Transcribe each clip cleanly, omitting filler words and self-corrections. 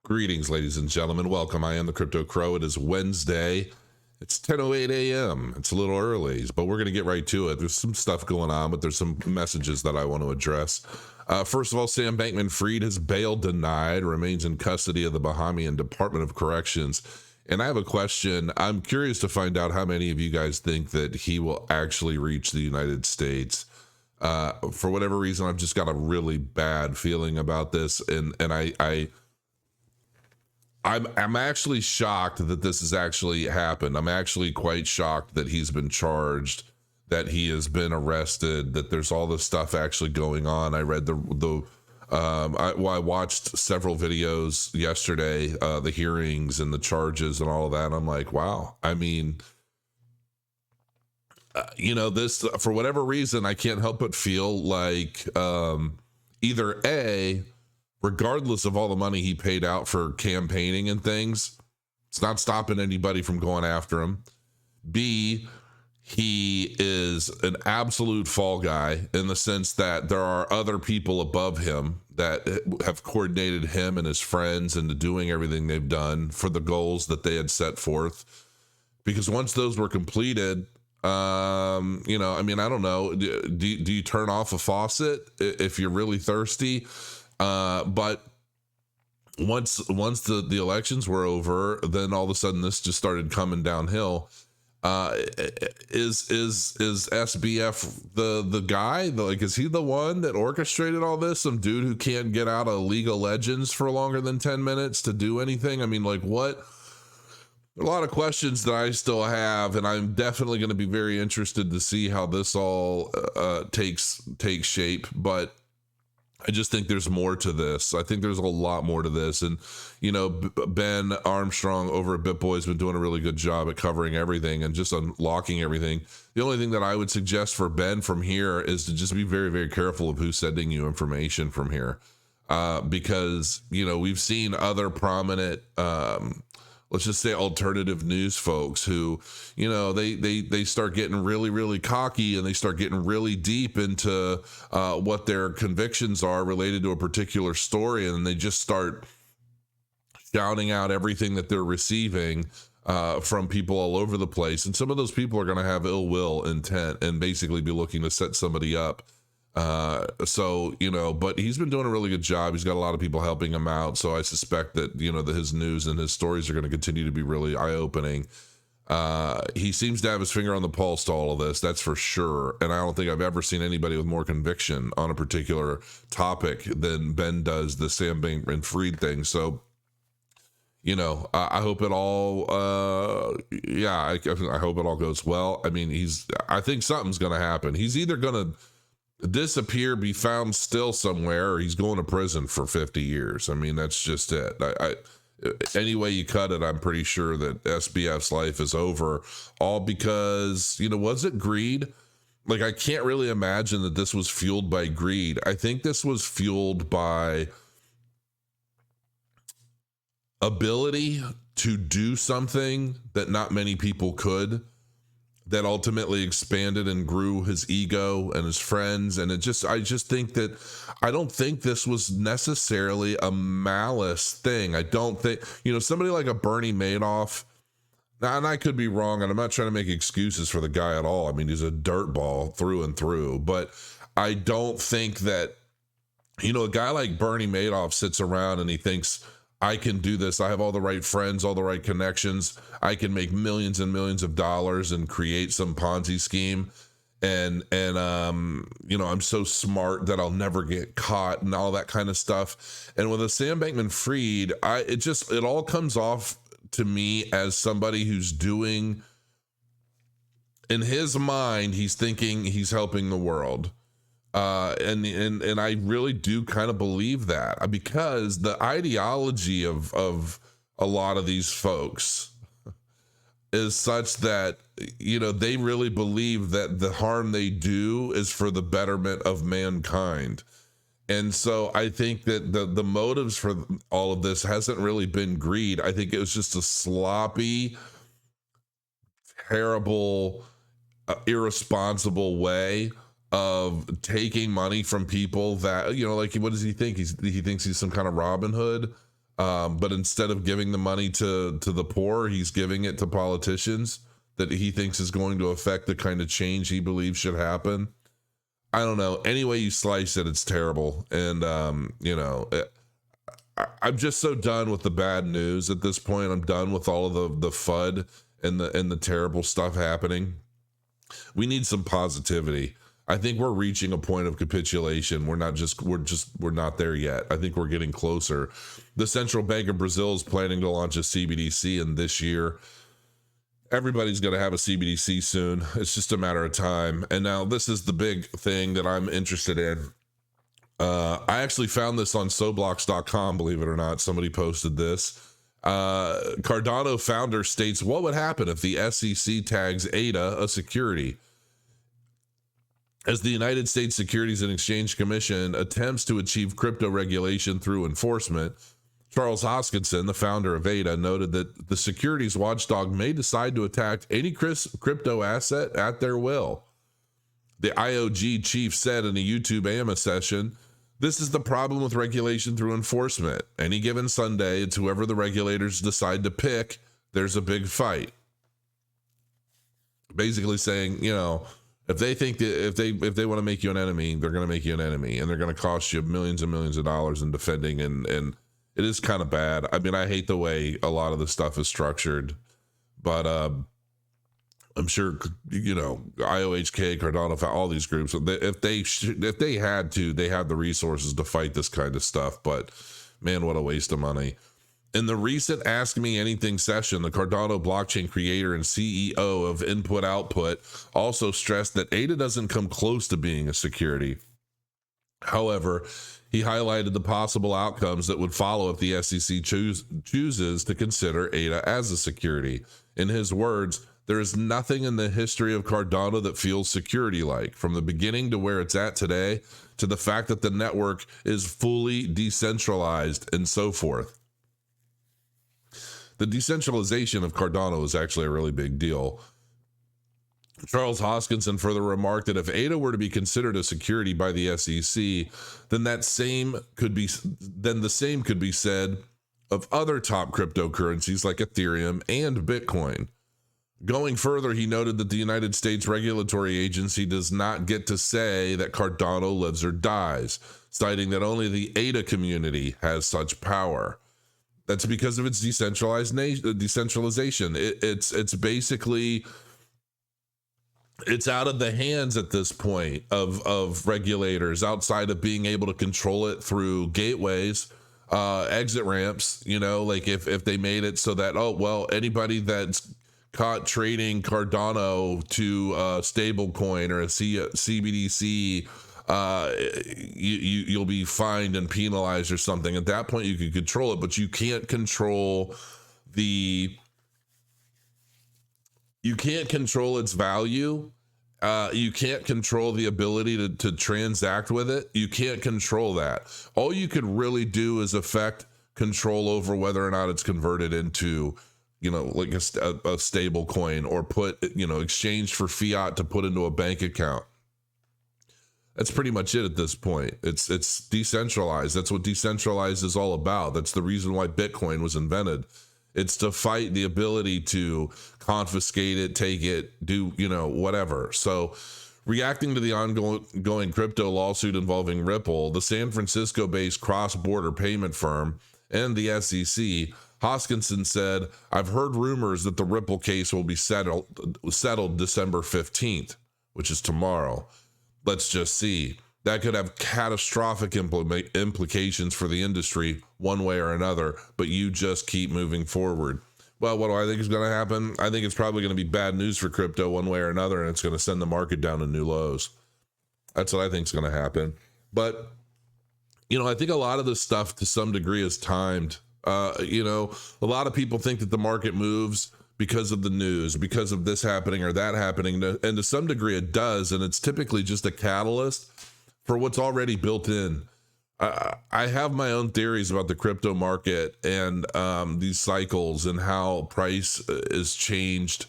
Greetings, ladies and gentlemen. Welcome. I am the Crypto Crow. It is Wednesday. It's 10:08 a.m. It's a little early, but we're going to get right to it. There's some stuff going on, but there's some messages that I want to address. First of all, Sam Bankman-Fried has bail denied, remains in custody of the Bahamian Department of Corrections. And I have a question. I'm curious to find out how many of you guys think that he will actually reach the United States. For whatever reason, I've just got a really bad feeling about this, and I'm actually shocked that this has actually happened. I'm actually quite shocked that he's been charged, that he has been arrested, that there's all this stuff actually going on. I read I watched several videos yesterday, the hearings and the charges and all of that. I'm like, wow. I mean, this, for whatever reason, I can't help but feel like either A, regardless of all the money he paid out for campaigning and things, it's not stopping anybody from going after him. B, he is an absolute fall guy in the sense that there are other people above him that have coordinated him and his friends into doing everything they've done for the goals that they had set forth. Because once those were completed, I don't know, do you turn off a faucet if you're really thirsty? But once the elections were over, then all of a sudden this just started coming downhill. Is SBF the guy? Is he the one that orchestrated all this? Some dude who can't get out of League of Legends for longer than 10 minutes to do anything? I mean, like, what? A lot of questions that I still have, and I'm definitely going to be very interested to see how this all takes shape. But I just think there's more to this. I think there's a lot more to this. And, Ben Armstrong over at BitBoy has been doing a really good job at covering everything and just unlocking everything. The only thing that I would suggest for Ben from here is to just be very, very careful of who's sending you information from here. Because, we've seen other prominent, let's just say alternative news folks who, they start getting really, really cocky, and they start getting really deep into what their convictions are related to a particular story. And they just start shouting out everything that they're receiving from people all over the place. And some of those people are going to have ill will intent and basically be looking to set somebody up. But he's been doing a really good job. He's got a lot of people helping him out. So I suspect that, his news and his stories are going to continue to be really eye-opening. He seems to have his finger on the pulse to all of this. That's for sure. And I don't think I've ever seen anybody with more conviction on a particular topic than Ben does the Sam Bankman-Fried thing. So, I hope it all, I hope it all goes well. I mean, I think something's going to happen. He's either going to disappear, be found still somewhere, or he's going to prison for 50 years. I mean, that's just it. Any way you cut it, I'm pretty sure that SBF's life is over, all because, was it greed? Like, I can't really imagine that this was fueled by greed. I think this was fueled by ability to do something that not many people could, that ultimately expanded and grew his ego and his friends. And I just think that, I don't think this was necessarily a malice thing. I don't think, somebody like a Bernie Madoff, and I could be wrong, and I'm not trying to make excuses for the guy at all. I mean, he's a dirtball through and through, but I don't think that, a guy like Bernie Madoff sits around and he thinks, I can do this. I have all the right friends, all the right connections. I can make millions and millions of dollars and create some Ponzi scheme. And I'm so smart that I'll never get caught and all that kind of stuff. And with a Sam Bankman-Fried, it all comes off to me as somebody who's doing, in his mind, he's thinking he's helping the world. And I really do kind of believe that, because the ideology of a lot of these folks is such that, they really believe that the harm they do is for the betterment of mankind. And so I think that the motives for all of this hasn't really been greed. I think it was just a sloppy, terrible, irresponsible way of taking money from people that, like, what does he think? He thinks he's some kind of Robin Hood. But instead of giving the money to the poor, he's giving it to politicians that he thinks is going to affect the kind of change he believes should happen. I don't know. Any way you slice it, it's terrible. And, I'm just so done with the bad news at this point. I'm done with all of the FUD and the terrible stuff happening. We need some positivity. I think we're reaching a point of capitulation. We're not there yet. I think we're getting closer. The Central Bank of Brazil is planning to launch a CBDC in this year. Everybody's going to have a CBDC soon. It's just a matter of time. And now this is the big thing that I'm interested in. I actually found this on Soblocks.com, believe it or not. Somebody posted this. Cardano founder states, what would happen if the SEC tags ADA a security? As the United States Securities and Exchange Commission attempts to achieve crypto regulation through enforcement, Charles Hoskinson, the founder of ADA, noted that the securities watchdog may decide to attack any crypto asset at their will. The IOG chief said in a YouTube AMA session, this is the problem with regulation through enforcement. Any given Sunday, it's whoever the regulators decide to pick, there's a big fight. Basically saying, if they think that if they want to make you an enemy, they're going to make you an enemy, and they're going to cost you millions and millions of dollars in defending. And it is kind of bad. I mean, I hate the way a lot of this stuff is structured, but I'm sure, IOHK, Cardano, all these groups, if they had to, they have the resources to fight this kind of stuff. But man, what a waste of money. In the recent Ask Me Anything session, the Cardano blockchain creator and CEO of Input Output also stressed that ADA doesn't come close to being a security. However, he highlighted the possible outcomes that would follow if the SEC chooses to consider ADA as a security. In his words, there is nothing in the history of Cardano that feels security-like, from the beginning to where it's at today, to the fact that the network is fully decentralized and so forth. The decentralization of Cardano is actually a really big deal. Charles Hoskinson further remarked that if ADA were to be considered a security by the SEC, then the same could be said of other top cryptocurrencies like Ethereum and Bitcoin. Going further, he noted that the United States regulatory agency does not get to say that Cardano lives or dies, citing that only the ADA community has such power. That's because of its decentralization. It's basically, it's out of the hands at this point of regulators, outside of being able to control it through gateways, exit ramps. Like if they made it so that, anybody that's caught trading Cardano to a stable coin or a CBDC, you'll be fined and penalized or something. At that point, you can control it, but you can't control its value. You can't control the ability to transact with it. You can't control that. All you could really do is affect control over whether or not it's converted into, like a stable coin, or put, exchanged for fiat to put into a bank account. That's pretty much it at this point. It's decentralized. That's what decentralized is all about. That's the reason why Bitcoin was invented. It's to fight the ability to confiscate it, take it, do, whatever. So, reacting to the ongoing crypto lawsuit involving Ripple, the San Francisco-based cross-border payment firm, and the SEC, Hoskinson said, I've heard rumors that the Ripple case will be settled December 15th, which is tomorrow. Let's just see. That could have catastrophic implications for the industry one way or another, but you just keep moving forward. Well, what do I think is going to happen? I think it's probably going to be bad news for crypto one way or another, and it's going to send the market down to new lows. That's what I think is going to happen. But, I think a lot of this stuff to some degree is timed. A lot of people think that the market moves because of the news, because of this happening or that happening. And to some degree it does. And it's typically just a catalyst for what's already built in. I have my own theories about the crypto market and these cycles and how price is changed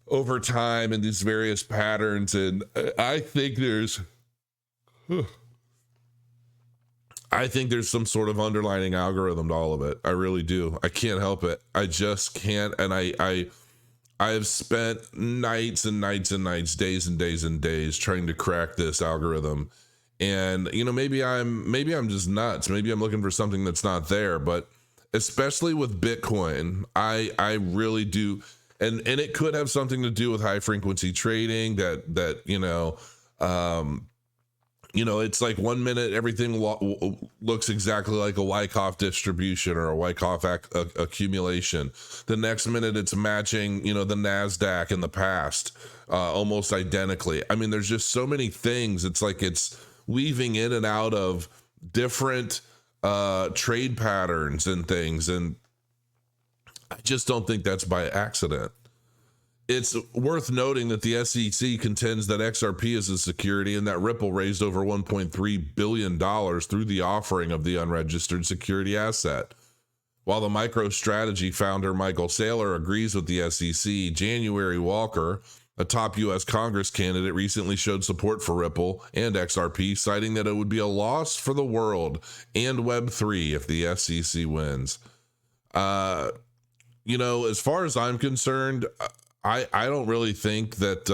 over time and these various patterns. And I think I think there's some sort of underlining algorithm to all of it. I really do. I can't help it. I just can't. And I have spent nights and nights and nights, days and days and days trying to crack this algorithm. And maybe I'm just nuts. Maybe I'm looking for something that's not there. But especially with Bitcoin, I really do. And it could have something to do with high frequency trading. It's like 1 minute everything looks exactly like a Wyckoff distribution or a Wyckoff accumulation. The next minute it's matching, the NASDAQ in the past, almost identically. I mean, there's just so many things. It's like it's weaving in and out of different trade patterns and things. And I just don't think that's by accident. It's worth noting that the SEC contends that XRP is a security and that Ripple raised over $1.3 billion through the offering of the unregistered security asset. While the MicroStrategy founder Michael Saylor agrees with the SEC, January Walker, a top U.S. Congress candidate, recently showed support for Ripple and XRP, citing that it would be a loss for the world and Web3 if the SEC wins. As far as I'm concerned, I don't really think that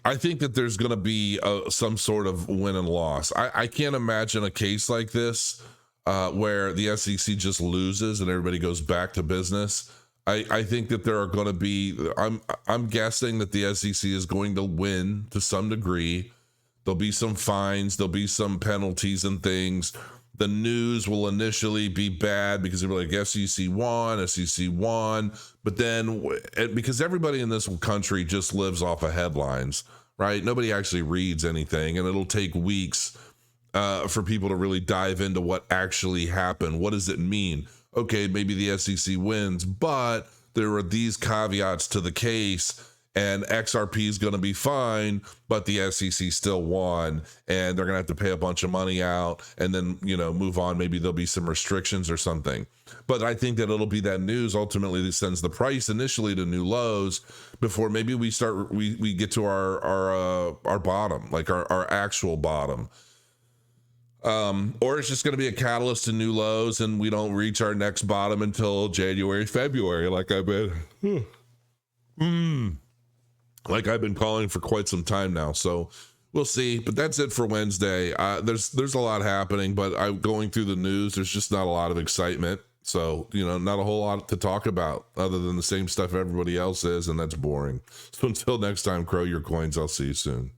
I think that there's going to be some sort of win and loss. I can't imagine a case like this where the SEC just loses and everybody goes back to business. I think that there are going to be, I'm guessing that the SEC is going to win to some degree. There'll be some fines, there'll be some penalties and things. The news will initially be bad because they'll be like SEC won, but then because everybody in this country just lives off of headlines, right? Nobody actually reads anything, and it'll take weeks for people to really dive into what actually happened. What does it mean? Okay, maybe the SEC wins, but there are these caveats to the case. And XRP is going to be fine, but the SEC still won, and they're going to have to pay a bunch of money out and then, move on. Maybe there'll be some restrictions or something. But I think that it'll be that news ultimately that sends the price initially to new lows before maybe we get to our bottom, like our actual bottom. Or it's just going to be a catalyst to new lows, and we don't reach our next bottom until January, February, like I've been calling for quite some time now. So we'll see. But that's it for Wednesday. There's a lot happening, but I'm going through the news. There's just not a lot of excitement. So, not a whole lot to talk about other than the same stuff everybody else is, and that's boring. So until next time, crow your coins. I'll see you soon.